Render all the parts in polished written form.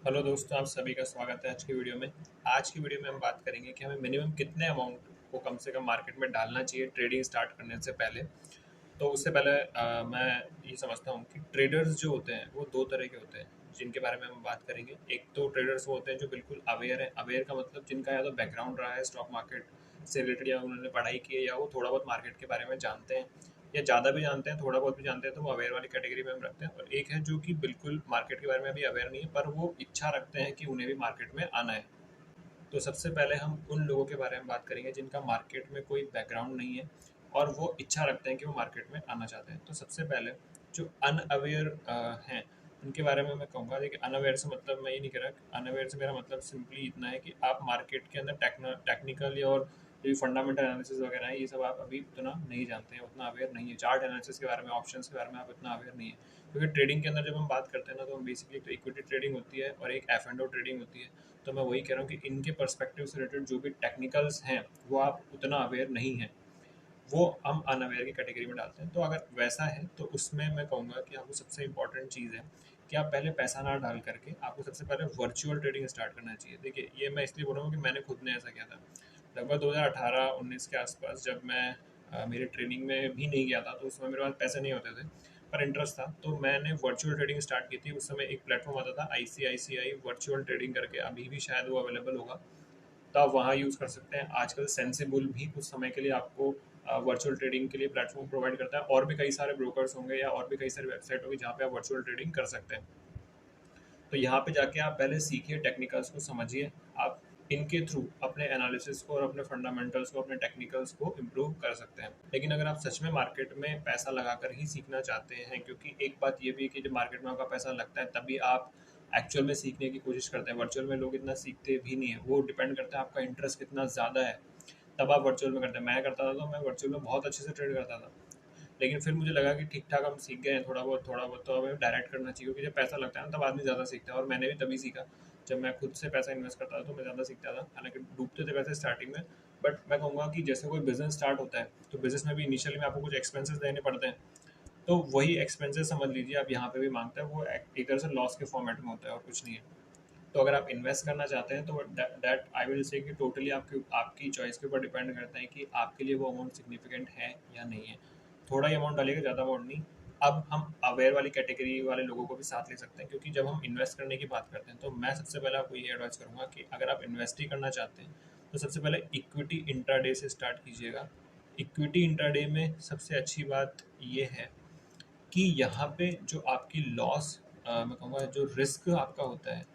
Hello दोस्तों, आप सभी का स्वागत है आज की वीडियो में। आज की वीडियो में हम बात करेंगे कि हमें मिनिमम कितने अमाउंट को कम से कम मार्केट में डालना चाहिए ट्रेडिंग स्टार्ट करने से पहले। तो उससे पहले मैं ये समझता हूँ कि ट्रेडर्स जो होते हैं वो दो तरह के होते हैं जिनके बारे में हम बात करेंगे। एक तो ट्रेडर्स वो होते हैं जो बिल्कुल अवेयर है। अवेयर का मतलब जिनका या तो बैकग्राउंड रहा है स्टॉक मार्केट से रिलेटेड, या उन्होंने पढ़ाई की है, या वो थोड़ा बहुत मार्केट के बारे में जानते हैं, या ज़्यादा भी जानते हैं थोड़ा बहुत भी जानते हैं, तो वो अवेयर वाली कैटेगरी में हम रखते हैं। और एक है जो कि बिल्कुल मार्केट के बारे में अभी अवेयर नहीं है पर वो इच्छा रखते हैं कि उन्हें भी मार्केट में आना है। तो सबसे पहले हम उन लोगों के बारे में बात करेंगे जिनका मार्केट में कोई बैकग्राउंड नहीं है और वो इच्छा रखते हैं कि वो मार्केट में आना चाहते हैं। तो सबसे पहले जो अनअवेयर हैं उनके बारे में मैं कहूँगा। देखिए, अनअवेयर से मतलब मैं ये नहीं कह रहा। अनअवेयर से मेरा मतलब सिंपली इतना है कि आप मार्केट के अंदर टेक्निकल और जो फंडामेंटल एनालिसिस वगैरह है ये सब आप अभी उतना नहीं जानते हैं, उतना अवेयर नहीं है। चार्ट एनालिसिस के बारे में, ऑप्शंस के बारे में आप इतना अवेयर नहीं है। क्योंकि ट्रेडिंग के अंदर जब हम बात करते हैं ना, तो हम बेसिकली तो इक्विटी ट्रेडिंग होती है और एक एफ एंड ओ ट्रेडिंग होती है। तो मैं वही कह रहा हूँ कि इनके पर्सपेक्टिव से रिलेटेड जो भी टेक्निकल्स हैं वो आप उतना अवेयर नहीं हैं, वो हम अनअवेयर की कैटेगरी में डालते हैं। तो अगर वैसा है तो उसमें मैं कहूँगा कि आपको सबसे इंपॉर्टेंट चीज़ है कि आप पहले पैसा ना डाल करके आपको सबसे पहले वर्चुअल ट्रेडिंग स्टार्ट करना चाहिए। देखिए, ये मैं इसलिए बोल रहा हूँ कि मैंने खुद ने ऐसा किया था लगभग 2018-19 के आसपास, जब मैं मेरे ट्रेनिंग में भी नहीं गया था। तो उस समय मेरे पास पैसे नहीं होते थे पर इंटरेस्ट था, तो मैंने वर्चुअल ट्रेडिंग स्टार्ट की थी। उस समय एक प्लेटफॉर्म आता था ICICI वर्चुअल ट्रेडिंग करके, अभी भी शायद वो अवेलेबल होगा, तो आप वहाँ यूज़ कर सकते हैं। आजकल सेंसिबल भी कुछ समय के लिए आपको वर्चुअल ट्रेडिंग के लिए प्लेटफॉर्म प्रोवाइड करता है, और भी कई सारे ब्रोकर्स होंगे या और भी कई सारी वेबसाइट होगी जहाँ पे आप वर्चुअल ट्रेडिंग कर सकते हैं। तो यहाँ पे जाके आप पहले सीखिए, टेक्निकल्स को समझिए। आप इनके थ्रू अपने एनालिसिस को और अपने फंडामेंटल्स को, अपने टेक्निकल्स को इम्प्रूव कर सकते हैं। लेकिन अगर आप सच में मार्केट में पैसा लगाकर ही सीखना चाहते हैं, क्योंकि एक बात ये भी है कि जब मार्केट में आपका पैसा लगता है तभी आप एक्चुअल में सीखने की कोशिश करते हैं। वर्चुअल में लोग इतना सीखते भी नहीं है, वो डिपेंड करता है आपका इंटरेस्ट कितना ज़्यादा है, तब आप वर्चुअल में करते हैं। मैं करता था तो मैं वर्चुअल में बहुत अच्छे से ट्रेड करता था, लेकिन फिर मुझे लगा कि ठीक ठाक हम सीख गए हैं थोड़ा बहुत, तो हमें डायरेक्ट करना चाहिए। क्योंकि जब पैसा लगता है ना तब आदमी ज़्यादा सीखता है, और मैंने भी तभी सीखा जब मैं खुद से पैसा इन्वेस्ट करता था, तो मैं ज़्यादा सीखता था। हालांकि डूबते थे पैसे स्टार्टिंग में, बट मैं कहूँगा कि जैसे कोई बिजनेस स्टार्ट होता है तो बिजनेस में भी इनिशियली में आपको कुछ एक्सपेंसेस देने पड़ते हैं। तो वही एक्सपेंसेस समझ लीजिए आप यहाँ पे भी मांगता है, वो एक तरह से लॉस के फॉर्मेट में होता है और कुछ नहीं है। तो अगर आप इन्वेस्ट करना चाहते हैं तो दैट आई विल से कि टोटली आपकी आपकी चॉइस के ऊपर डिपेंड करता है कि आपके लिए वो अमाउंट सिग्निफिकेंट है या नहीं है। थोड़ा ही अमाउंट डालिएगा, ज़्यादा अमाउंट नहीं। अब हम अवेयर वाली कैटेगरी वाले लोगों को भी साथ ले सकते हैं, क्योंकि जब हम इन्वेस्ट करने की बात करते हैं तो मैं सबसे पहले आपको ये एडवाइस करूंगा कि अगर आप इन्वेस्ट ही करना चाहते हैं तो सबसे पहले इक्विटी इंट्राडे से स्टार्ट कीजिएगा। इक्विटी इंट्राडे में सबसे अच्छी बात ये है कि यहाँ पे जो आपकी लॉस, मैं कहूँगा जो रिस्क आपका होता है,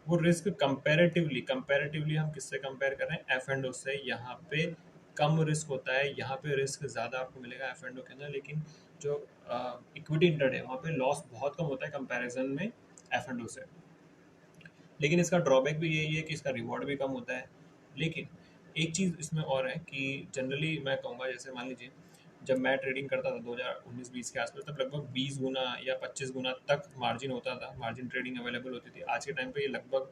वो रिस्क कंपैरेटिवली कंपैरेटिवली हम किससे कंपेयर कर रहे हैं? एफ एंड ओ से। यहाँ पे कम रिस्क होता है, यहाँ पे रिस्क ज़्यादा आपको मिलेगा एफ एंड ओ के अंदर। लेकिन जो इक्विटी इंट्राडे है वहाँ पे लॉस बहुत कम होता है कंपैरिजन में एफ एंड ओ से। लेकिन इसका ड्रॉबैक भी यही है कि इसका रिवॉर्ड भी कम होता है। लेकिन एक चीज़ इसमें और है कि जनरली मैं कहूँगा, जैसे मान लीजिए जब मैं ट्रेडिंग करता था 2019-20 के आसपास, तब लगभग 20 गुना या 25 गुना तक मार्जिन होता था, मार्जिन ट्रेडिंग अवेलेबल होती थी। आज के टाइम पे ये लगभग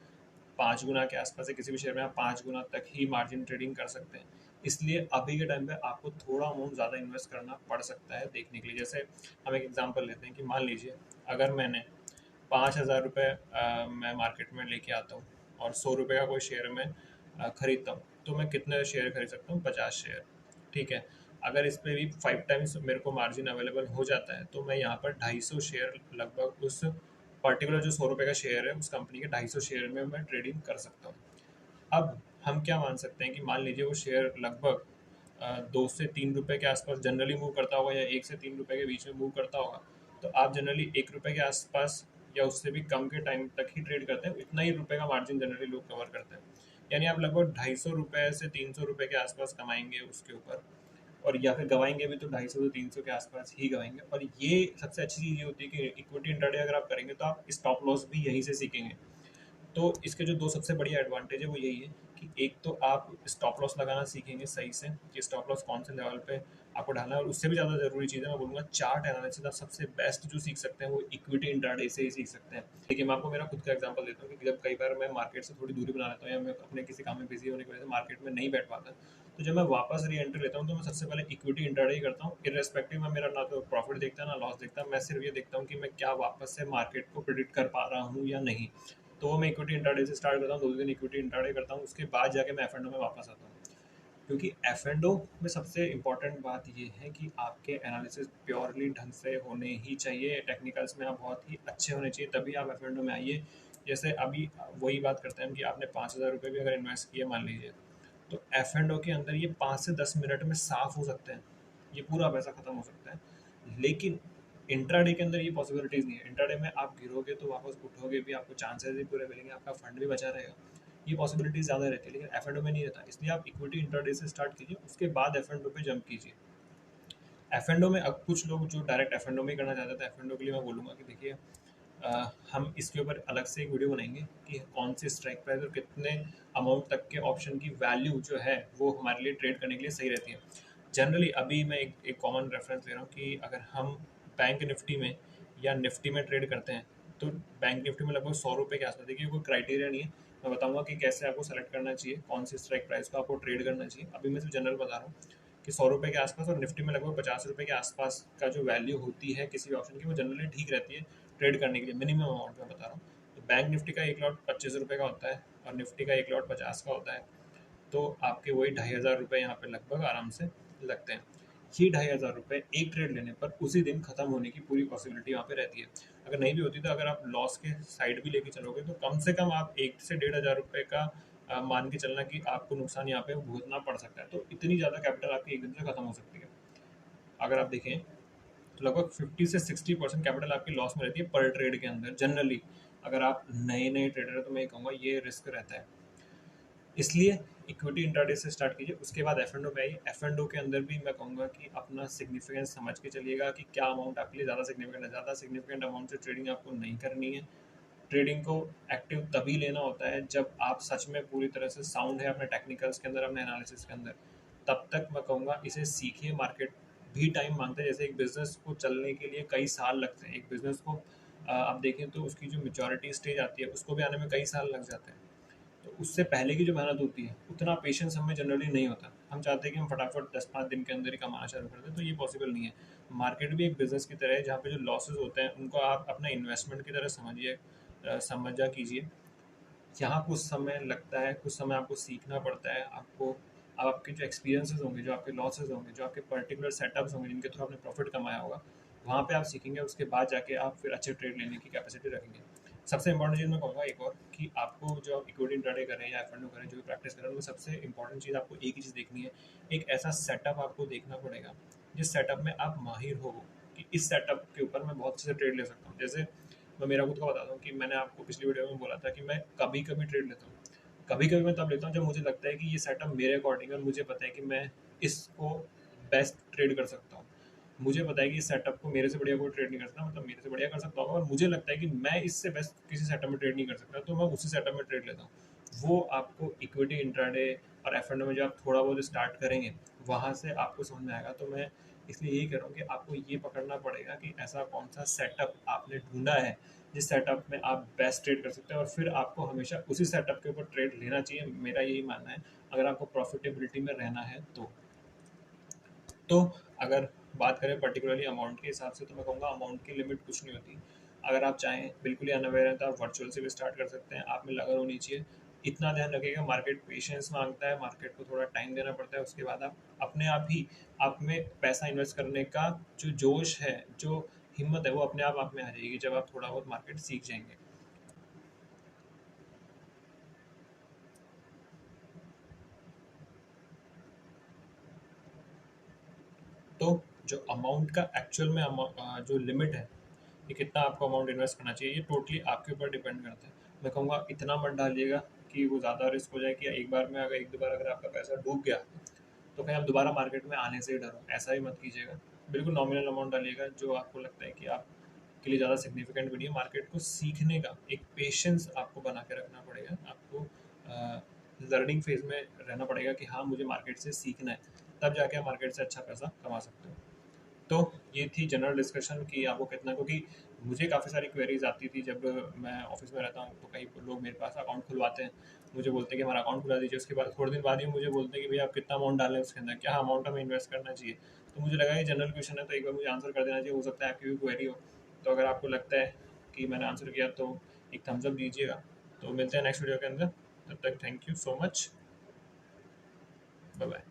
5 गुना के आसपास है। किसी भी शेयर में आप 5 गुना तक ही मार्जिन ट्रेडिंग कर सकते हैं। इसलिए अभी के टाइम पे आपको थोड़ा अमाउंट ज़्यादा इन्वेस्ट करना पड़ सकता है देखने के लिए। जैसे हम एक एग्जांपल लेते हैं कि मान लीजिए अगर मैंने 5,000 रुपये मैं मार्केट में लेके आता हूँ और 100 रुपये का कोई शेयर में खरीदता हूँ, तो मैं कितने शेयर खरीद सकता हूँ? 50 शेयर। ठीक है। अगर इस पे भी 5 टाइम्स मेरे को मार्जिन अवेलेबल हो जाता है तो मैं यहाँ पर 250 शेयर लगभग उस पर्टिकुलर जो 100 रुपये का शेयर है उस कंपनी के 250 शेयर में मैं ट्रेडिंग कर सकता हूँ। अब हम क्या मान सकते हैं कि मान लीजिए वो शेयर लगभग 2 से 3 रुपए के आसपास जनरली मूव करता होगा, या 1 से 3 रुपए के बीच में मूव करता होगा। तो आप जनरली 1 रुपए के आसपास या उससे भी कम के टाइम तक ही ट्रेड करते हैं, इतना ही रुपए का मार्जिन जनरली लोग कवर करते हैं। यानी आप लगभग 250 रुपए से 300 रुपए के आसपास कमाएंगे उसके ऊपर, और या फिर गवाएंगे भी तो 250 से 300 के आसपास ही गवाएंगे। और ये सबसे अच्छी चीज़ ये होती है कि इक्विटी इंट्राडे अगर आप करेंगे तो आप स्टॉप लॉस भी यहीं से सीखेंगे। तो इसके जो दो सबसे बढ़िया एडवांटेज है वो यही है कि एक तो आप स्टॉप लॉस लगाना सीखेंगे सही से, कि स्टॉप लॉस कौन से लेवल पे आपको डालना है। और उससे भी ज़्यादा ज़रूरी चीज़ है, मैं बोलूँगा चार्ट एनालिसिस आप सबसे बेस्ट जो सीख सकते हैं वो इक्विटी इंट्राडे से ही सीख सकते हैं। देखिए, मैं आपको मेरा खुद का एग्जांपल देता हूँ कि जब कई बार मैं मार्केट से थोड़ी दूरी बना लेता हूँ या मैं अपने किसी काम में बिजी होने की वजह से मार्केट में नहीं बैठ पाता, तो जब मैं वापस री एंट्री लेता हूँ तो मैं सबसे पहले इक्विटी इंट्राडे ही करता हूँ। इर्रेस्पेक्टिव में मेरा ना तो प्रॉफिट देखता ना लॉस देखता, मैं सिर्फ ये देखता हूँ कि मैं क्या वापस से मार्केट को प्रिडिक्ट कर पा रहा हूँ या नहीं। तो वो मैं इक्विटी इंट्राडे से स्टार्ट करता हूँ, 2 दिन इक्विटी इंट्राडे करता हूँ, उसके बाद जाके मैं एफ एंड ओ में वापस आता हूँ। क्योंकि एफ एंड ओ में सबसे इम्पॉर्टेंट बात ये है कि आपके एनालिसिस प्योरली ढंग से होने ही चाहिए, टेक्निकल्स में आप बहुत ही अच्छे होने चाहिए, तभी आप एफ एंड ओ में आइए। जैसे अभी वही बात करते हैं कि आपने 5,000 रुपये भी अगर इन्वेस्ट किए मान लीजिए, तो एफ एंड ओ के अंदर ये 5 से 10 मिनट में साफ हो सकते हैं, ये पूरा पैसा खत्म हो सकता है। लेकिन इंट्राडे के अंदर ये पॉसिबिलिटीज़ नहीं है। इंट्राडे में आप गिरोगे तो वापस उठोगे भी, आपको चांसेस भी पूरे मिलेंगे, आपका फंड भी बचा रहेगा, ये पॉसिबिलिटीज ज़्यादा रहती है। लेकिन एफ एंड ओ में नहीं रहता, इसलिए आप इक्विटी इंट्राडे से स्टार्ट कीजिए, उसके बाद एफ एंड ओ पे जंप कीजिए। एफ एंड ओ में अब कुछ लोग जो डायरेक्ट एफ एंड ओ में करना चाहते थे, एफ एंड ओ के लिए मैं बोलूँगा कि देखिए हम इसके ऊपर अलग से एक वीडियो बनाएंगे कि कौन सी स्ट्राइक प्राइस और कितने अमाउंट तक के ऑप्शन की वैल्यू जो है वो हमारे लिए ट्रेड करने के लिए सही रहती है। जनरली अभी मैं एक कॉमन रेफरेंस ले रहा हूँ कि अगर हम बैंक निफ्टी में या निफ्टी में ट्रेड करते हैं, तो बैंक निफ्टी में लगभग 100 रुपये के आसपास, देखिए कोई क्राइटेरिया नहीं है, मैं बताऊंगा कि कैसे आपको सेलेक्ट करना चाहिए, कौन सी स्ट्राइक प्राइस को आपको ट्रेड करना चाहिए। अभी मैं सिर्फ जनरल बता रहा हूँ कि 100 रुपये के आसपास, और निफ्टी में लगभग 50 रुपये के आसपास का जो वैल्यू होती है किसी भी ऑप्शन की, वो जनरली ठीक रहती है ट्रेड करने के लिए, मिनिमम अमाउंट में बता रहा हूँ। तो बैंक निफ्टी का एक लॉट 25 रुपये का होता है और निफ्टी का एक लॉट 50 का होता है, तो आपके वही 2,500 रुपये यहाँ पे लगभग आराम से लगते हैं। ये 2,500 रुपये एक ट्रेड लेने पर उसी दिन खत्म होने की पूरी पॉसिबिलिटी वहाँ पे रहती है। अगर नहीं भी होती तो अगर आप लॉस के साइड भी लेके चलोगे तो कम से कम आप 1 से 1,500 रुपये का मान के चलना कि आपको नुकसान यहाँ पे भुगतना पड़ सकता है। तो इतनी ज़्यादा कैपिटल आपकी एक दिन से खत्म हो सकती है। अगर आप देखें तो लगभग 50 से 60% कैपिटल आपकी लॉस में रहती है पर ट्रेड के अंदर जनरली। अगर आप नए नए ट्रेडर है तो मैं कहूँगा ये रिस्क रहता है, इसलिए इक्विटी इंट्राडे से स्टार्ट कीजिए, उसके बाद एफ एंड ओ पे आइए। एफ एंड ओ के अंदर भी मैं कहूँगा कि अपना सिग्निफिकेंस समझ के चलिएगा कि क्या अमाउंट आपके लिए ज़्यादा सिग्निफिकेंट है। ज़्यादा सिग्निफिकेंट अमाउंट से ट्रेडिंग आपको नहीं करनी है। ट्रेडिंग को एक्टिव तभी लेना होता है जब आप सच में पूरी तरह से साउंड है अपने टेक्निकल्स के अंदर, अपने एनालिसिस के अंदर। तब तक मैं कहूँगा इसे सीखिए। मार्केट भी टाइम मांगता है, जैसे एक बिजनेस को चलने के लिए कई साल लगते हैं। एक बिजनेस को आप देखें तो उसकी जो मेच्योरिटी स्टेज आती है उसको भी आने में कई साल लग जाते हैं। तो उससे पहले की जो मेहनत होती है उतना पेशेंस हमें जनरली नहीं होता। हम चाहते हैं कि हम फटाफट 10-5 दिन के अंदर ही कमाना चालू कर दें, तो ये पॉसिबल नहीं है। मार्केट भी एक बिजनेस की तरह है जहाँ पे जो लॉसेज होते हैं उनको आप अपना इन्वेस्टमेंट की तरह समझिए, समझा कीजिए। यहाँ कुछ समय लगता है, कुछ समय आपको सीखना पड़ता है। आपको अब आपके जो एक्सपीरियंसेस होंगे, जो आपके लॉसेज होंगे, जो आपके पर्टिकुलर सेटअप्स होंगे जिनके थ्रू आपने प्रॉफिट कमाया होगा, वहाँ पे आप सीखेंगे। उसके बाद जाके आप फिर अच्छे ट्रेड लेने की कैपेसिटी रखेंगे। सबसे इंपॉर्टेंट चीज़ मैं कहूँगा एक और कि आपको जो आप इक्विटी इंट्राडे करें या एफ एंड ओ करें, जो भी प्रैक्टिस करें, उनमें सबसे इंपॉर्टेंट चीज़ आपको एक ही चीज़ देखनी है। एक ऐसा सेटअप आपको देखना पड़ेगा जिस सेटअप में आप माहिर हो, कि इस सेटअप के ऊपर मैं बहुत अच्छे से ट्रेड ले सकता हूँ। जैसे मैं मेरा खुद का बताता हूँ कि मैंने आपको पिछली वीडियो में बोला था कि मैं कभी कभी ट्रेड लेता हूँ। कभी कभी मैं तब लेता हूँ जब मुझे लगता है कि ये सेटअप मेरे अकॉर्डिंग है और मुझे पता है कि मैं इसको बेस्ट ट्रेड कर सकता हूँ। मुझे पता है कि इस सेटअप को मेरे से बढ़िया कोई ट्रेड नहीं कर सकता, मतलब मेरे से बढ़िया कर सकता होगा, और मुझे लगता है कि मैं इससे बेस्ट किसी सेटअप में ट्रेड नहीं कर सकता, तो मैं उसी सेटअप में ट्रेड लेता हूँ। वो आपको इक्विटी इंट्राडे और एफ एंड ओ में जब आप थोड़ा बहुत स्टार्ट करेंगे वहाँ से आपको समझ में आएगा। तो मैं इसलिए यही कह रहा हूँ कि आपको ये पकड़ना पड़ेगा कि ऐसा कौन सा सेटअप आपने ढूंढा है जिस सेटअप में आप बेस्ट ट्रेड कर सकते हैं, और फिर आपको हमेशा उसी सेटअप के ऊपर ट्रेड लेना चाहिए। मेरा यही मानना है, अगर आपको प्रॉफिटेबिलिटी में रहना है तो अगर बात करें पर्टिकुलरली अमाउंट के हिसाब से, तो मैं कहूँगा अमाउंट की लिमिट कुछ नहीं होती। अगर आप चाहें बिल्कुल ही अनअवेयर हैं तो आप वर्चुअल से भी स्टार्ट कर सकते हैं। आप में लगन होनी चाहिए। इतना ध्यान रखिएगा, मार्केट पेशेंस मांगता है, मार्केट को थोड़ा टाइम देना पड़ता है। उसके बाद आप अपने आप ही आप में पैसा इन्वेस्ट करने का जो जोश है, जो हिम्मत है, वो अपने आप में आ जाएगी जब आप थोड़ा बहुत मार्केट सीख जाएंगे। तो जो अमाउंट का एक्चुअल में जो लिमिट है कि कितना आपको अमाउंट इन्वेस्ट करना चाहिए, ये टोटली आपके ऊपर डिपेंड करता है। मैं कहूँगा इतना मत डालिएगा कि वो ज़्यादा रिस्क हो जाए कि एक बार में अगर एक दो बार अगर आपका पैसा डूब गया तो कहीं आप दोबारा मार्केट में आने से ही डरो, ऐसा ही मत कीजिएगा। बिल्कुल नॉमिनल अमाउंट डालिएगा जो आपको लगता है कि आप के लिए ज़्यादा सिग्निफिकेंट भी नहीं है। मार्केट को सीखने का एक पेशेंस आपको बना के रखना पड़ेगा। आपको लर्निंग फेज में रहना पड़ेगा कि हाँ मुझे मार्केट से सीखना है, तब जाके आप मार्केट से अच्छा पैसा कमा सकते हो। तो ये थी जनरल डिस्कशन कि आपको कितना, क्योंकि मुझे काफ़ी सारी क्वेरीज आती थी जब मैं ऑफिस में रहता हूँ, तो कई लोग मेरे पास अकाउंट खुलवाते हैं, मुझे बोलते हैं कि हमारा अकाउंट खुला दीजिए। उसके बाद थोड़े दिन बाद ही मुझे बोलते हैं कि भैया आप कितना अमाउंट डालें उसके अंदर, क्या अमाउंट हमें इन्वेस्ट करना चाहिए। तो मुझे लगा ये जनरल क्वेश्चन है तो एक बार मुझे आंसर कर देना चाहिए, हो सकता है आपकी भी क्वेरी हो। तो अगर आपको लगता है कि मैंने आंसर किया तो एक थम्स अप दीजिएगा। तो मिलते हैं नेक्स्ट वीडियो के अंदर, तब तक thank you so much, bye bye.